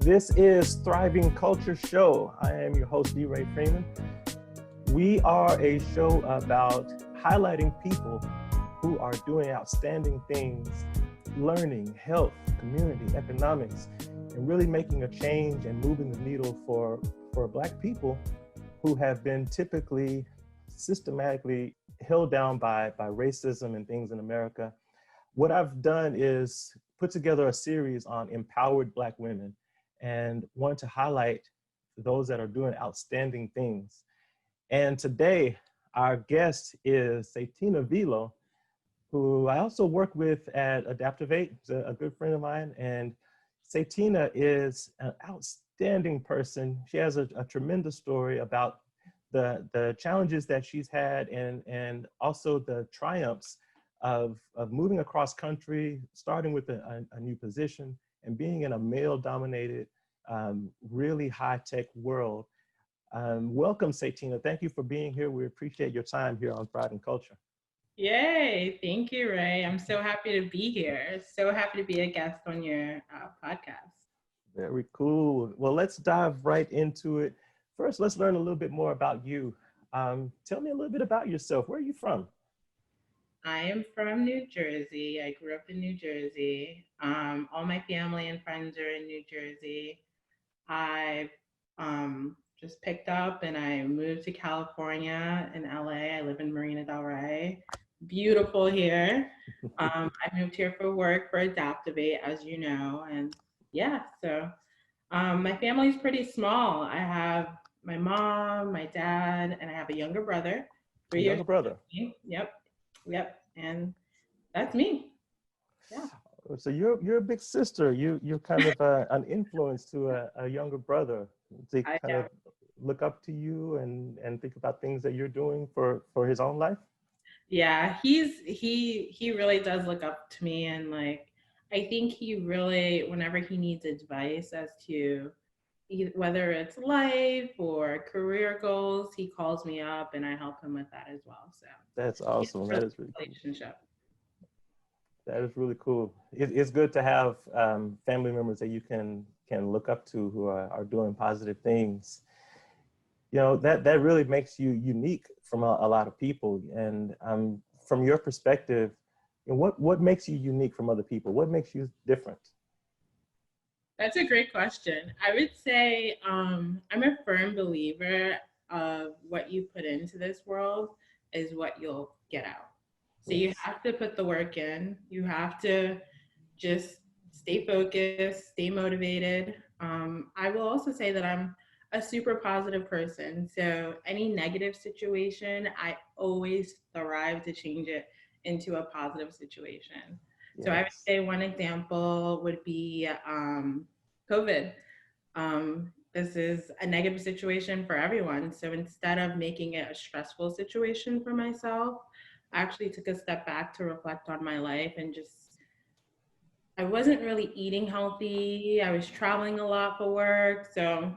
This is Thriving Culture Show. I am your host, D. Ray Freeman. We are a show about highlighting people who are doing outstanding things, learning, health, community, economics, and really making a change and moving the needle for Black people who have been typically systematically held down by racism and things in America. What I've done is put together a series on empowered Black women and want to highlight those that are doing outstanding things. And today, our guest is Saytina Vielot, who I also work with at ADAPTOVATE, a good friend of mine. And Saytina is an outstanding person. She has a tremendous story about the challenges that she's had and also the triumphs of moving across country, starting with a new position and being in a male-dominated, really high-tech world. Welcome, Saytina. Thank you for being here. We appreciate your time here on Thriving Culture. Yay. Thank you, Ray. I'm so happy to be here. So happy to be a guest on your podcast. Very cool. Well, let's dive right into it. First, let's learn a little bit more about you. Tell me a little bit about yourself. Where are you from? I am from New Jersey. I grew up in New Jersey. All my family and friends are in New Jersey. I just picked up and I moved to California in LA. I live in Marina Del Rey. Beautiful here. I moved here for work for ADAPTOVATE, as you know. And yeah, so my family's pretty small. I have my mom, my dad, and I have a younger brother. 3 years. Younger brother. Yep. And that's me. Yeah. So you're a big sister. You're kind of an influence to a younger brother. They kind of look up to you and think about things that you're doing for his own life. Yeah, he really does look up to me, and like I think he really, whenever he needs advice as to whether it's life or career goals, he calls me up and I help him with that as well. So that's awesome. That is really relationship. Cool. That is really cool. It's good to have family members that you can look up to who are doing positive things. You know, that really makes you unique from a lot of people. And from your perspective, you know, what makes you unique from other people? What makes you different? That's a great question. I would say I'm a firm believer of what you put into this world is what you'll get out. So you have to put the work in. You have to just stay focused, stay motivated. I will also say that I'm a super positive person. So any negative situation, I always thrive to change it into a positive situation. Yes. So I would say one example would be COVID. This is a negative situation for everyone. So instead of making it a stressful situation for myself, I actually took a step back to reflect on my life and I wasn't really eating healthy. I was traveling a lot for work. So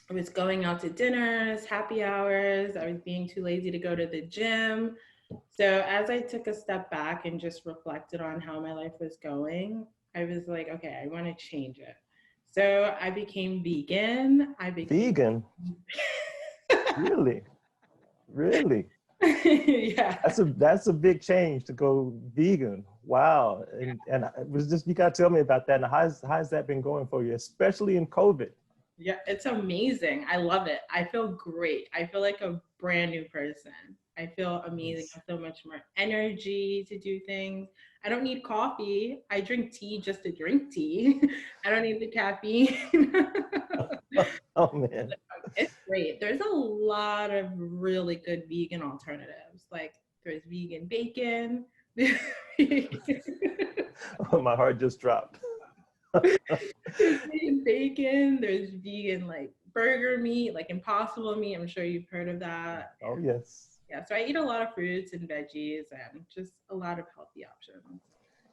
I was going out to dinners, happy hours. I was being too lazy to go to the gym. So as I took a step back and just reflected on how my life was going, I was like, okay, I want to change it. So I became vegan. Vegan? Really? Really? Yeah. That's a big change to go vegan. Wow. And it was just, you got to tell me about that. And how's that been going for you, especially in COVID? Yeah, it's amazing. I love it. I feel great. I feel like a brand new person. I feel amazing. I feel much more energy to do things. I don't need coffee. I drink tea just to drink tea. I don't need the caffeine. Oh, man. It's great. There's a lot of really good vegan alternatives. Like there's vegan bacon. Oh, my heart just dropped. There's vegan bacon. There's vegan like burger meat, like Impossible meat. I'm sure you've heard of that. Oh, yes. Yeah, so I eat a lot of fruits and veggies and just a lot of healthy options.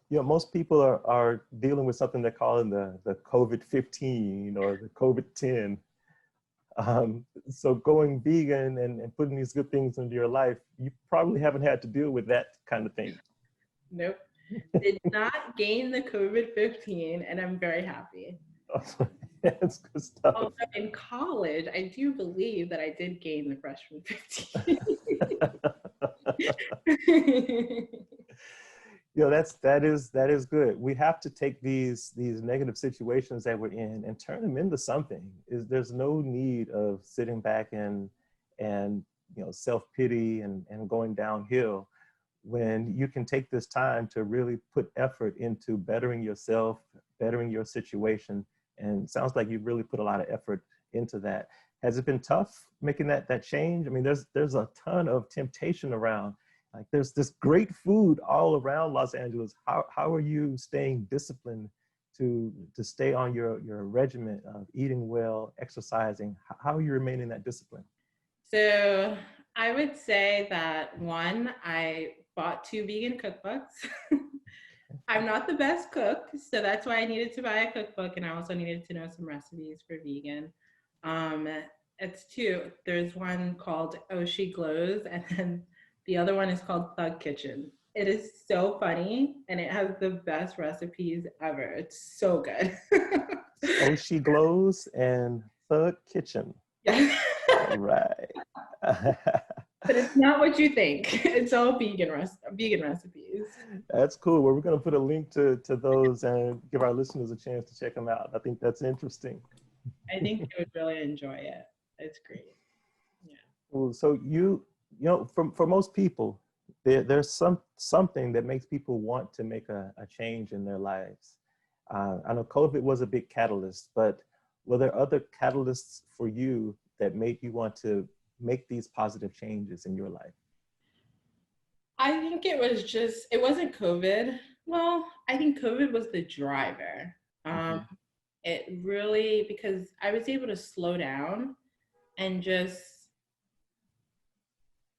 You know, most people are dealing with something they're calling the COVID-15 or the COVID-10. So going vegan and putting these good things into your life, you probably haven't had to deal with that kind of thing. Nope. Did not gain the COVID-15 and I'm very happy. That's good stuff. Although in college, I do believe that I did gain the freshman 15. That is good. We have to take these negative situations that we're in and turn them into something. There's no need of sitting back and self-pity and going downhill when you can take this time to really put effort into bettering yourself, bettering your situation. And it sounds like you've really put a lot of effort into that. Has it been tough making that change? I mean, there's a ton of temptation around. Like there's this great food all around Los Angeles. How are you staying disciplined to stay on your regimen of eating well, exercising? How are you remaining that discipline? So I would say that one, I bought 2 vegan cookbooks. I'm not the best cook, so that's why I needed to buy a cookbook, and I also needed to know some recipes for vegan. It's 2. There's one called Oh She Glows, and then the other one is called Thug Kitchen. It is so funny, and it has the best recipes ever. It's so good. Oh She Glows and Thug Kitchen. Yeah. All right. But it's not what you think. It's all vegan recipes. That's cool. Well, we're going to put a link to those and give our listeners a chance to check them out. I think that's interesting. I think they would really enjoy it. It's great. Yeah. Well, so for most people, there's something that makes people want to make a change in their lives. I know COVID was a big catalyst, but were there other catalysts for you that made you want to make these positive changes in your life? I think it wasn't COVID. Well, I think COVID was the driver. It really, because I was able to slow down and just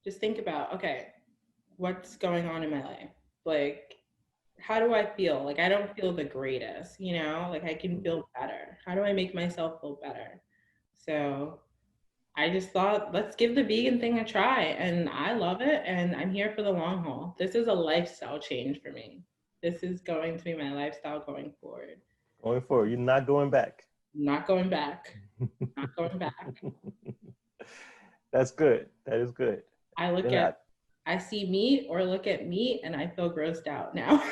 think about, okay, what's going on in my life? Like, how do I feel? Like, I don't feel the greatest, like I can feel better. How do I make myself feel better? So I just thought, let's give the vegan thing a try. And I love it. And I'm here for the long haul. This is a lifestyle change for me. This is going to be my lifestyle going forward. Going forward, you're not going back. Not going back. Not going back. That's good. That is good. I see meat or look at meat and I feel grossed out now.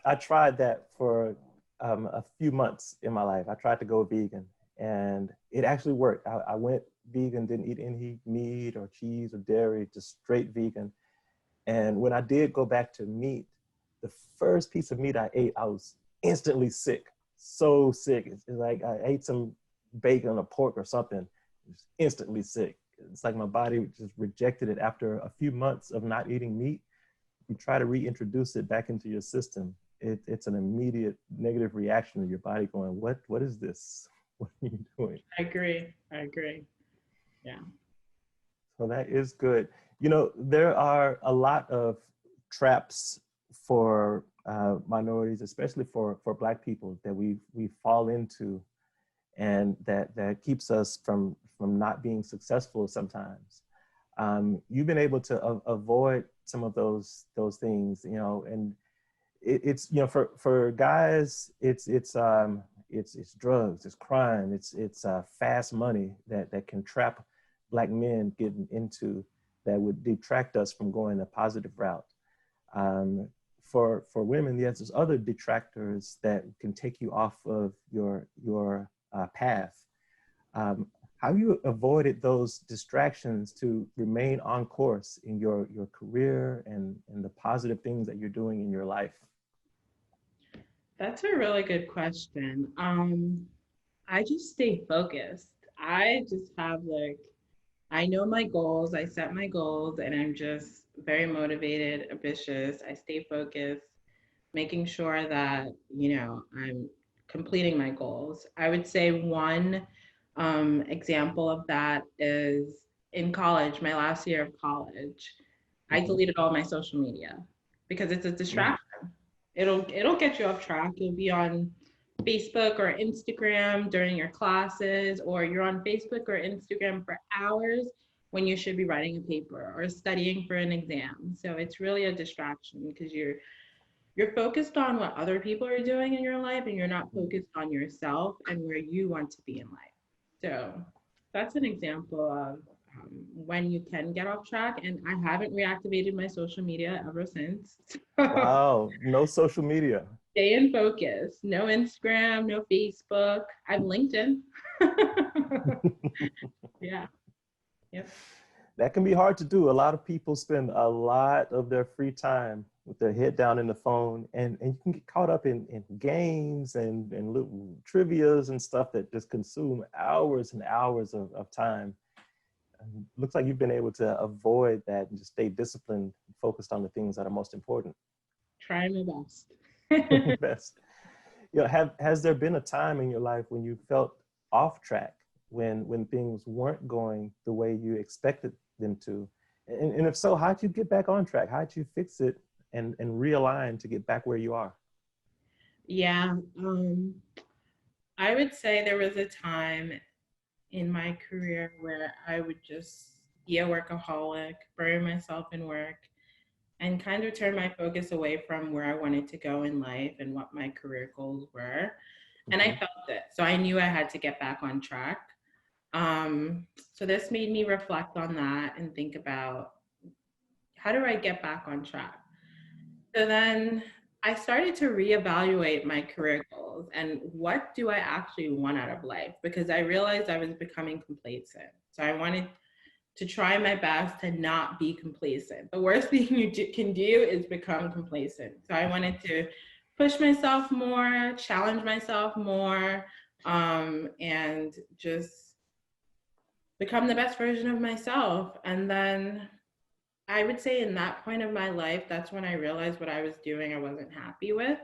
I tried that for a few months in my life. I tried to go vegan and it actually worked. I went vegan, didn't eat any meat or cheese or dairy, just straight vegan. And when I did go back to meat, the first piece of meat I ate, I was instantly sick. So sick. It's like I ate some bacon or pork or something, just instantly sick. It's like my body just rejected it after a few months of not eating meat. You try to reintroduce it back into your system. It's an immediate negative reaction of your body going, what is this? What are you doing? I agree. Yeah. So that is good. There are a lot of traps for minorities, especially for Black people, that we fall into, and that keeps us from not being successful sometimes. You've been able to avoid some of those things, and it's for guys, it's drugs, it's crime, it's fast money that can trap Black men getting into, that would detract us from going a positive route. For women, yes, there's other detractors that can take you off of your path. How you avoided those distractions to remain on course in your career and the positive things that you're doing in your life? That's a really good question. I just stay focused. I just have I know my goals, I set my goals, and I'm just very motivated, ambitious. I stay focused, making sure that, I'm completing my goals. I would say one example of that is in college, my last year of college, I deleted all my social media because it's a distraction. It'll get you off track. You'll be on Facebook or Instagram during your classes, or you're on Facebook or Instagram for hours when you should be writing a paper or studying for an exam. So it's really a distraction because you're you're focused on what other people are doing in your life and you're not focused on yourself and where you want to be in life. So that's an example of when you can get off track. And I haven't reactivated my social media ever since. Wow, no social media. Stay in focus. No Instagram, no Facebook. I'm LinkedIn. Yeah. Yep. That can be hard to do. A lot of people spend a lot of their free time with their head down in the phone, and you can get caught up in games and little trivias and stuff that just consume hours and hours of time. And looks like you've been able to avoid that and just stay disciplined, focused on the things that are most important. Try my best. Best. You know, has there been a time in your life when you felt off track, when things weren't going the way you expected them to? And if so, how'd you get back on track? How'd you fix it and realign to get back where you are? Yeah. I would say there was a time in my career where I would just be a workaholic, bury myself in work, and kind of turn my focus away from where I wanted to go in life and what my career goals were. And I felt it. So I knew I had to get back on track. So this made me reflect on that and think about, how do I get back on track? So then I started to reevaluate my career goals and what do I actually want out of life? Because I realized I was becoming complacent. So I wanted to try my best to not be complacent. The worst thing you can do is become complacent. So I wanted to push myself more, challenge myself more, and just become the best version of myself. And then I would say in that point of my life, that's when I realized what I was doing I wasn't happy with.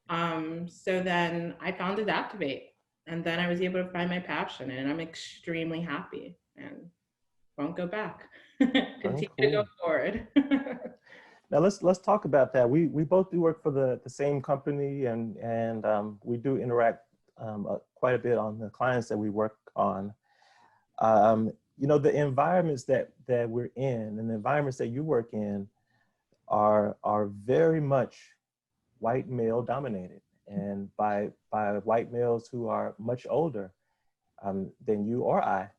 So then I found ADAPTOVATE, and then I was able to find my passion, and I'm extremely happy and won't go back. Oh, Continue to go cool. forward. Now let's talk about that. We both do work for the same company, and we do interact quite a bit on the clients that we work on. You know, the environments that we're in and the environments that you work in are very much white male dominated, and by white males who are much older than you or I.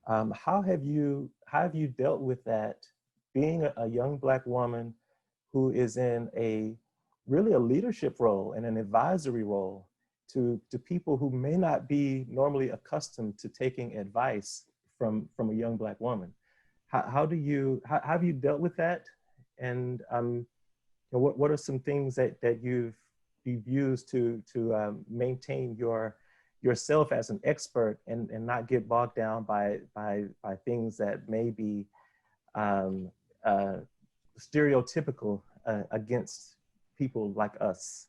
How have you dealt with that, being a young Black woman who is in really a leadership role and an advisory role to people who may not be normally accustomed to taking advice from a young Black woman? How have you dealt with that? And what are some things that you've used to maintain yourself as an expert and not get bogged down by things that may be stereotypical against people like us?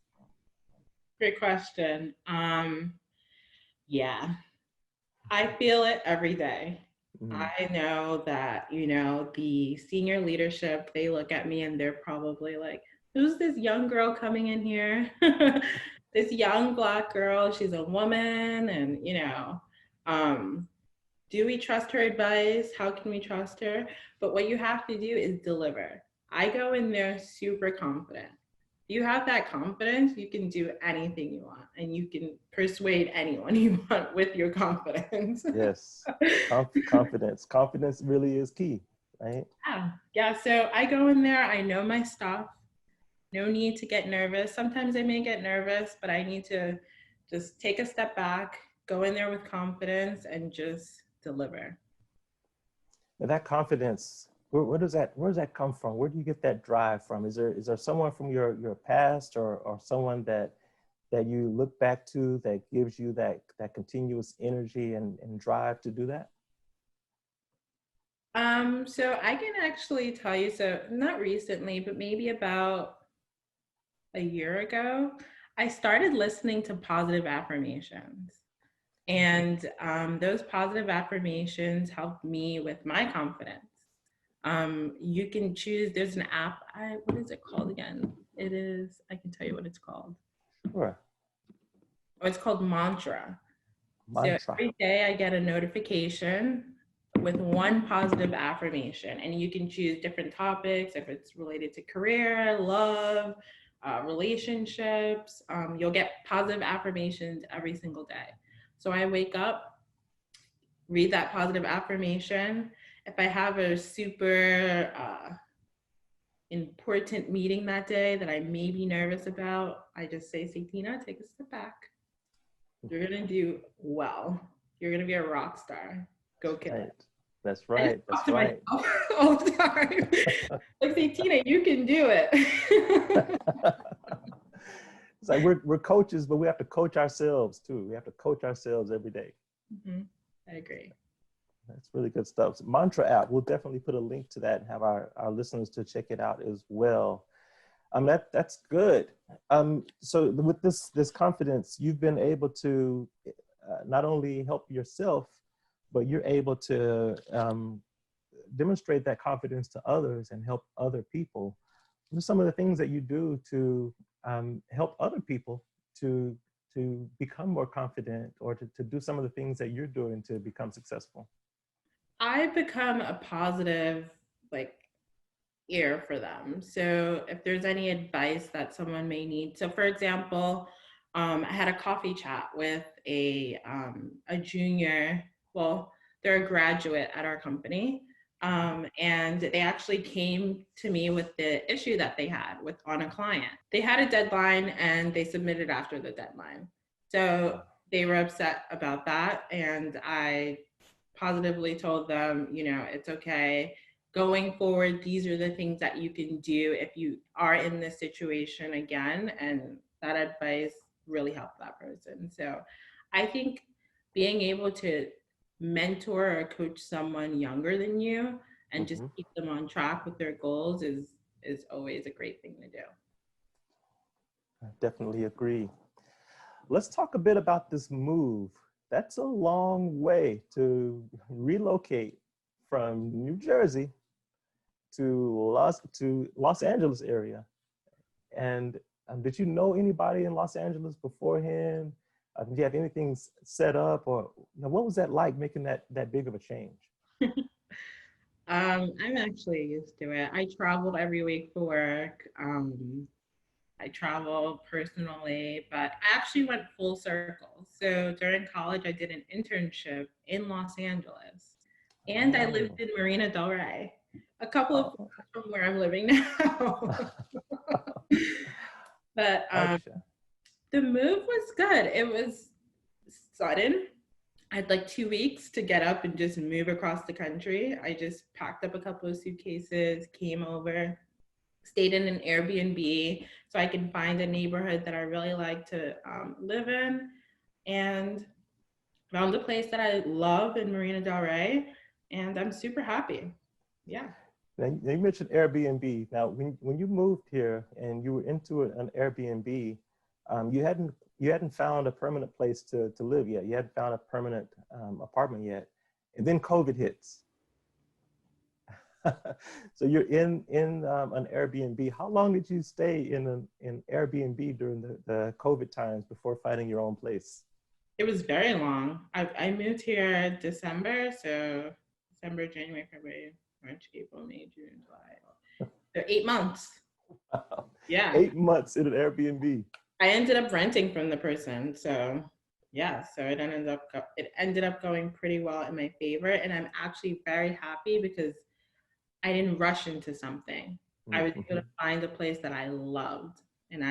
Great question. Yeah, I feel it every day. I know that, the senior leadership, they look at me and they're probably like, who's this young girl coming in here? This young Black girl, she's a woman, and, do we trust her advice? How can we trust her? But what you have to do is deliver. I go in there super confident. You have that confidence, you can do anything you want and you can persuade anyone you want with your confidence. Yes, confidence. Confidence really is key, right? Yeah. So I go in there, I know my stuff. No need to get nervous. Sometimes I may get nervous, but I need to just take a step back, go in there with confidence and just deliver. And that confidence, where does that come from? Where do you get that drive from? Is there someone from your past or someone that you look back to that gives you that continuous energy and drive to do that? So I can actually tell you, so not recently, but maybe about a year ago, I started listening to positive affirmations. And those positive affirmations helped me with my confidence. You can choose, there's an app, what is it called again? I can tell you what it's called. Sure. Oh, it's called Mantra. Mantra. So every day I get a notification with one positive affirmation, and you can choose different topics, if it's related to career, love, relationships. You'll get positive affirmations every single day. So I wake up, read that positive affirmation. If I have a super important meeting that day that I may be nervous about, I just say, Saytina, take a step back. You're going to do well. You're going to be a rock star. Go kill it. That's right. That's right. All the time. Like, Saytina, you can do it. It's like we're coaches, but we have to coach ourselves too. We have to coach ourselves every day. Mm-hmm. I agree. That's really good stuff. So Mantra app, we'll definitely put a link to that and have our listeners to check it out as well. That's good. So with this confidence, you've been able to not only help yourself, but you're able to demonstrate that confidence to others and help other people. What are some of the things that you do to help other people to become more confident, or to do some of the things that you're doing to become successful? I've become a positive, ear for them. So if there's any advice that someone may need. So for example, I had a coffee chat with a junior, well, they're a graduate at our company. And they actually came to me with the issue that they had on a client. They had a deadline and they submitted after the deadline. So they were upset about that. And I positively told them, it's okay. Going forward, these are the things that you can do if you are in this situation again. And that advice really helped that person. So I think being able to mentor or coach someone younger than you and just keep them on track with their goals is always a great thing to do. I definitely agree. Let's talk a bit about this move. That's a long way to relocate from New Jersey to Los Angeles area. And did you know anybody in Los Angeles beforehand? Did you have anything set up, or what was that like, making that big of a change? I'm actually used to it. I traveled every week for work. I travel personally, but I actually went full circle. So during college, I did an internship in Los Angeles, and I lived in Marina Del Rey, a couple of blocks from where I'm living now. But the move was good. It was sudden. I had 2 weeks to get up and just move across the country. I just packed up a couple of suitcases, came over, stayed in an Airbnb so I can find a neighborhood that I really like to live in, and found a place that I love in Marina Del Rey, and I'm super happy. Yeah. Now, you mentioned Airbnb. Now, when you moved here and you were into an Airbnb, you hadn't found a permanent place to live yet. You hadn't found a permanent apartment yet, and then COVID hits. So you're in an Airbnb. How long did you stay in an Airbnb during the COVID times before finding your own place? It was very long. I moved here December, so December, January, February, March, April, May, June, July. So 8 months. Wow. Yeah. 8 months in an Airbnb. I ended up renting from the person, so yeah. So it ended up going pretty well in my favor, and I'm actually very happy because I didn't rush into something. I was able to find a place that I loved, and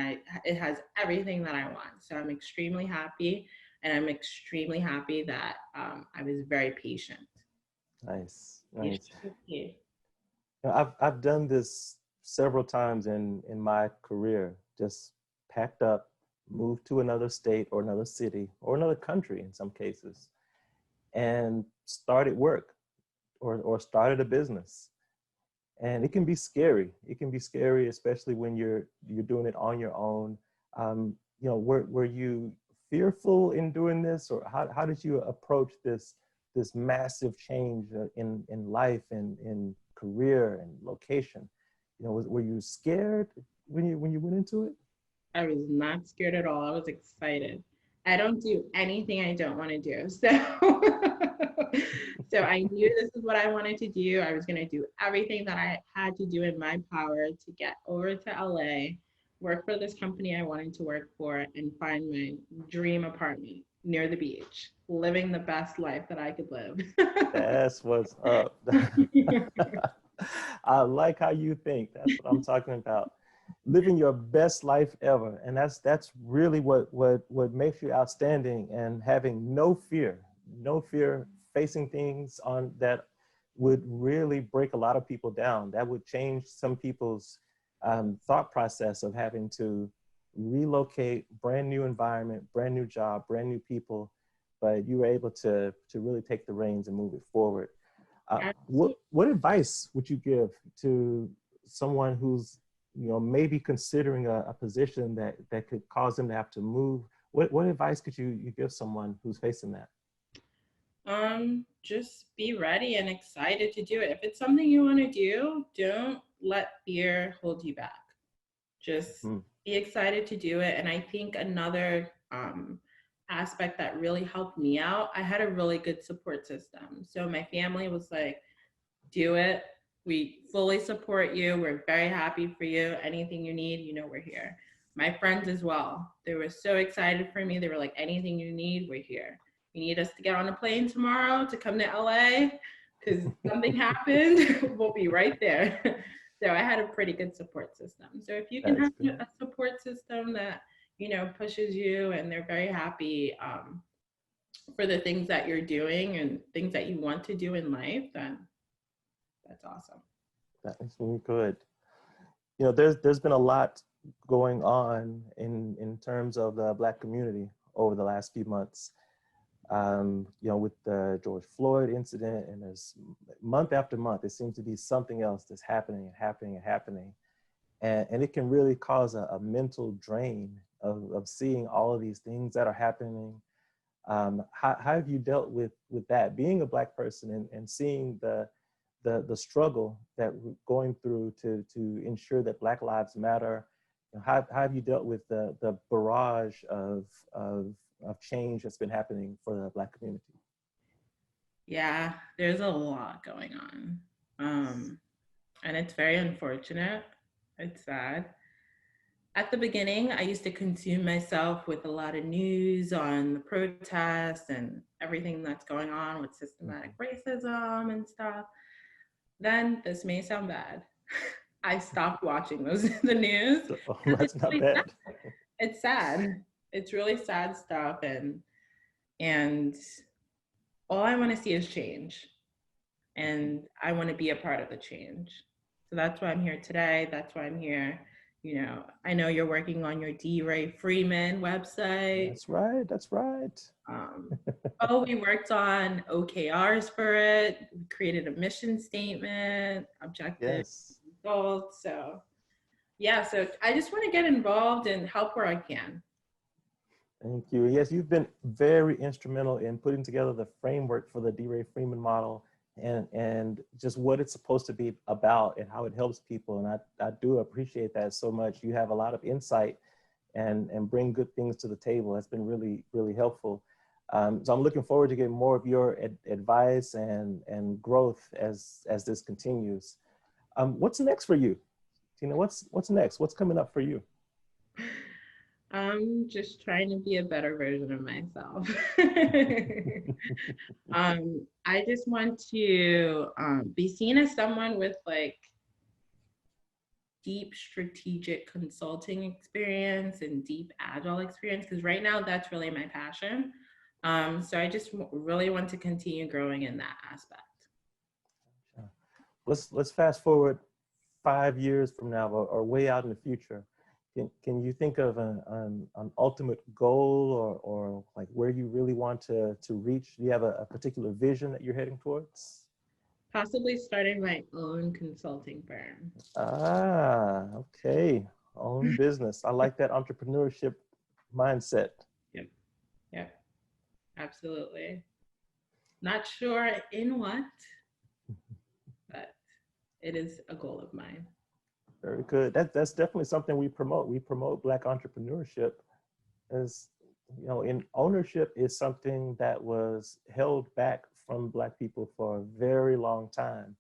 it has everything that I want. So I'm extremely happy, and I'm extremely happy that I was very patient. Nice. Yeah. I've done this several times in my career. Just packed up, moved to another state or another city or another country in some cases, and started work or started a business. And it can be scary. It can be scary, especially when you're doing it on your own. Were you fearful in doing this, or how did you approach this massive change in life and in career and location? Were you scared when you went into it? I was not scared at all. I was excited. I don't do anything I don't want to do. So I knew this is what I wanted to do. I was going to do everything that I had to do in my power to get over to LA. work for this company I wanted to work for, and find my dream apartment near the beach, living the best life that I could live. That's what's up. I like how you think. That's what I'm talking about. Living your best life ever. And that's really what makes you outstanding, and having no fear facing things on that would really break a lot of people down. That would change some people's thought process of having to relocate, brand new environment, brand new job, brand new people, but you were able to really take the reins and move it forward. What advice would you give to someone who's, you know, maybe considering a position that could cause them to have to move? What advice could you give someone who's facing that? Just be ready and excited to do it. If it's something you want to do, don't let fear hold you back. Just Mm. be excited to do it. And I think another aspect that really helped me out, I had a really good support system. So my family was like, do it. We fully support you. We're very happy for you. Anything you need, you know, we're here. My friends as well. They were so excited for me. They were like, anything you need, we're here. You need us to get on a plane tomorrow to come to LA because something happened, we'll be right there. So I had a pretty good support system. So if you can That's have good. a support system that, you know, pushes you and they're very happy for the things that you're doing and things that you want to do in life, then that's awesome. That is really good. You know, there's been a lot going on in terms of the Black community over the last few months. You know, with the George Floyd incident, and there's month after month, there seems to be something else that's happening and happening and happening. And it can really cause a mental drain of seeing all of these things that are happening. How have you dealt with that, being a Black person and seeing the struggle that we're going through to ensure that Black lives matter? How have you dealt with the barrage of change that's been happening for the Black community? Yeah, there's a lot going on. And it's very unfortunate. It's sad. At the beginning, I used to consume myself with a lot of news on the protests and everything that's going on with systematic racism and stuff. Then this may sound bad. I stopped watching the news. Oh, It's that's not really sad. bad. It's sad. It's really sad stuff, and all I want to see is change, and I want to be a part of the change. So that's why I'm here today. That's why I'm here. You know, I know you're working on your D. Ray Freeman website. That's right. That's right. Um, we worked on OKRs for it. We created a mission statement, objective Yes. results. So yeah, so I just want to get involved and help where I can. Thank you. Yes, you've been very instrumental in putting together the framework for the D. Ray Freeman model, and just what it's supposed to be about and how it helps people. And I do appreciate that so much. You have a lot of insight and bring good things to the table. That's been really, really helpful. So I'm looking forward to getting more of your advice and growth as this continues. What's next for you? Tina, what's next? What's coming up for you? I'm just trying to be a better version of myself. I just want to be seen as someone with like deep strategic consulting experience and deep agile experience, because right now that's really my passion. So I just really want to continue growing in that aspect. Let's fast forward 5 years from now, or way out in the future. Can you think of an ultimate goal, or like where you really want to reach? Do you have a particular vision that you're heading towards? Possibly starting my own consulting firm. Ah, okay. Own business. I like that entrepreneurship mindset. Yep. Yep. Absolutely. Not sure in what, but it is a goal of mine. Very good. That's definitely something we promote. We promote Black entrepreneurship, as you know, in ownership is something that was held back from Black people for a very long time,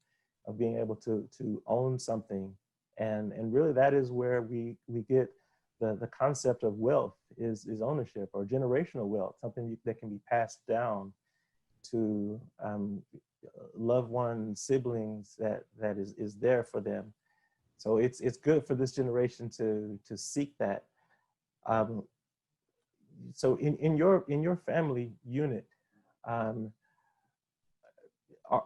of being able to own something. And really that is where we get the concept of wealth is ownership, or generational wealth, something that can be passed down to loved ones, siblings, that is there for them. So it's good for this generation to seek that. So in your family unit,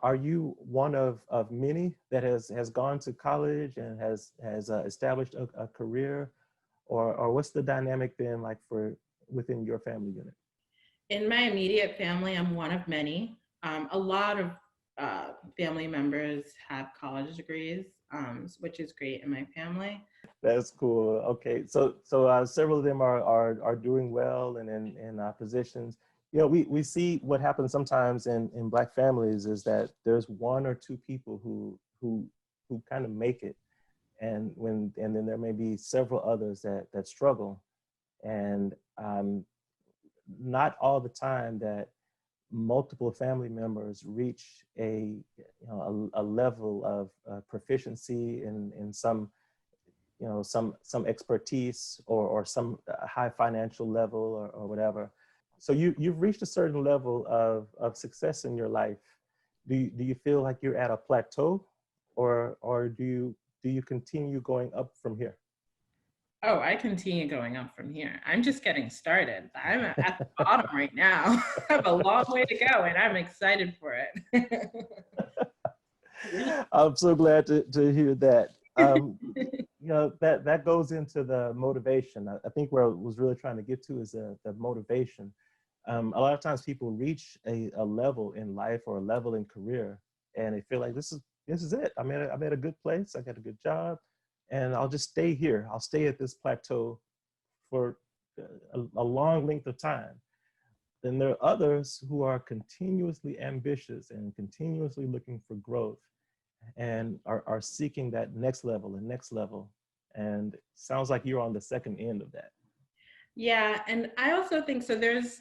are you one of many that has gone to college and has established a career, or what's the dynamic been like for within your family unit? In my immediate family, I'm one of many. A lot of family members have college degrees, which is great in my family. That's cool. Okay, so several of them are doing well and in positions. You know, we see what happens sometimes in Black families is that there's one or two people who kind of make it, and then there may be several others that struggle, and not all the time that multiple family members reach a level of proficiency in some some expertise or some high financial level or whatever. So you've reached a certain level of success in your life. Do you feel like you're at a plateau, or do you continue going up from here? Oh, I continue going up from here. I'm just getting started. I'm at the bottom right now. I have a long way to go, and I'm excited for it. I'm so glad to hear that. You know, that goes into the motivation. I think where I was really trying to get to is the motivation. A lot of times people reach a level in life or a level in career, and they feel like this is it. I'm at a good place. I got a good job, and I'll just stay here. I'll stay at this plateau for a long length of time. Then there are others who are continuously ambitious and continuously looking for growth, and are seeking that next level and next level. And it sounds like you're on the second end of that. Yeah, and I also think so. There's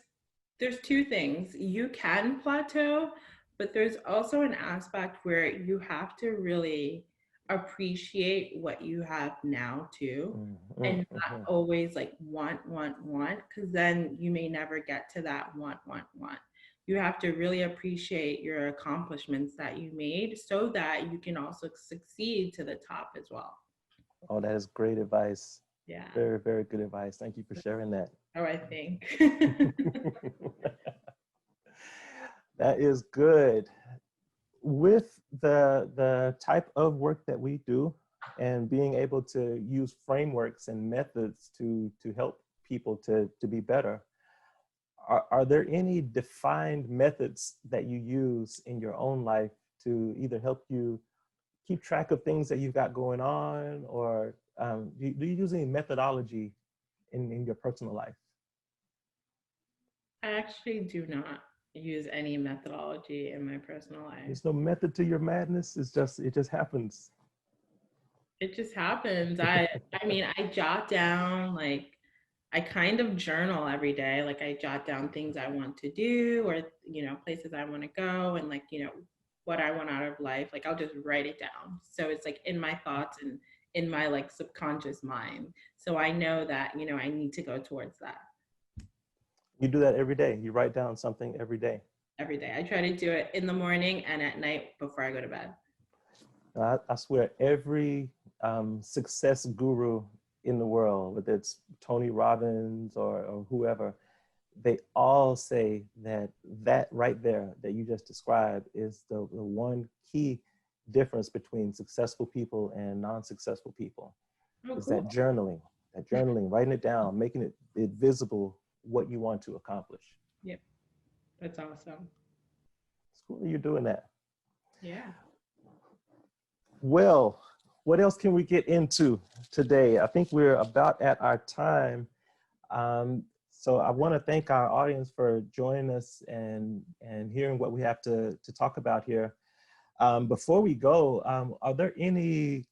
two things. You can plateau, but there's also an aspect where you have to really appreciate what you have now too, and not always like want, because then you may never get to that want. You have to really appreciate your accomplishments that you made so that you can also succeed to the top as well. Oh, that is great advice. Yeah. Very, very good advice. Thank you for sharing that. Oh, I think. That is good. With the type of work that we do, and being able to use frameworks and methods to help people to be better, are there any defined methods that you use in your own life to either help you keep track of things that you've got going on, or do you use any methodology in your personal life? I actually do not use any methodology in my personal life. There's no method to your madness. It just happens. It just happens. I mean, I jot down, like, I kind of journal every day. Like, I jot down things I want to do, or, places I want to go, and like, what I want out of life. Like, I'll just write it down. So it's like in my thoughts and in my like subconscious mind. So I know that, I need to go towards that. You do that every day. You write down something every day. Every day. I try to do it in the morning and at night before I go to bed. I swear, every success guru in the world, whether it's Tony Robbins or whoever, they all say that right there that you just described is the one key difference between successful people and non-successful people. Oh, is cool. that journaling, writing it down, making it visible what you want to accomplish. Yep, that's awesome. It's cool that you're doing that. Yeah. Well, what else can we get into today? I think we're about at our time. So I want to thank our audience for joining us and hearing what we have to talk about here. Before we go, are there any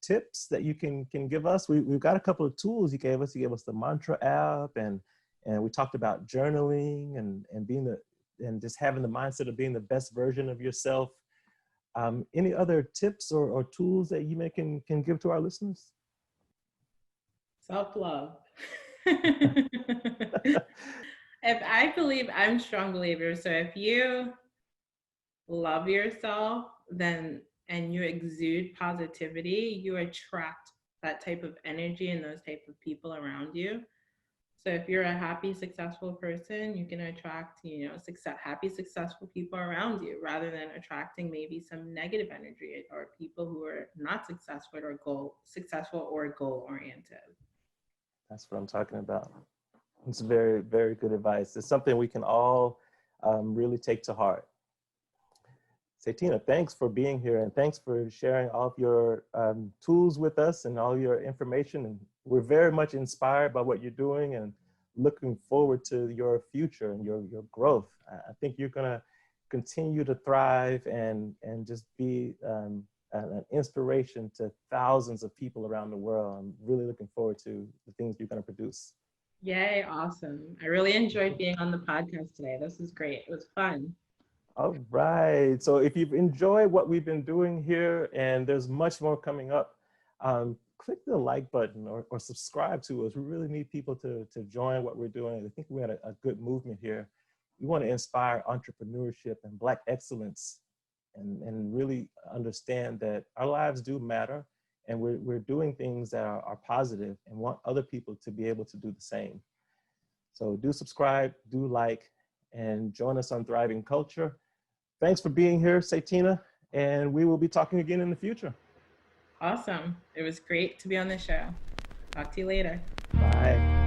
tips that you can give us? We've got a couple of tools you gave us. You gave us the mantra app, and we talked about journaling and just having the mindset of being the best version of yourself. Any other tips or tools that you can give to our listeners? Self-love. If I believe, I'm a strong believer. So if you love yourself, then and you exude positivity, you attract that type of energy and those type of people around you. So if you're a happy, successful person, you can attract, happy, successful people around you rather than attracting maybe some negative energy or people who are not successful or goal oriented. That's what I'm talking about. It's very, very good advice. It's something we can all really take to heart. Saytina, thanks for being here and thanks for sharing all of your tools with us and all your information. And we're very much inspired by what you're doing and looking forward to your future and your growth. I think you're gonna continue to thrive and just be an inspiration to thousands of people around the world. I'm really looking forward to the things you're gonna produce. Yay, awesome. I really enjoyed being on the podcast today. This is great. It was fun. All right. So if you've enjoyed what we've been doing here, and there's much more coming up, click the like button or subscribe to us. We really need people to join what we're doing. I think we had a good movement here. We want to inspire entrepreneurship and Black excellence and really understand that our lives do matter and we're doing things that are positive and want other people to be able to do the same. So do subscribe, do like, and join us on Thriving Culture. Thanks for being here, Saytina, and we will be talking again in the future. Awesome. It was great to be on the show. Talk to you later. Bye.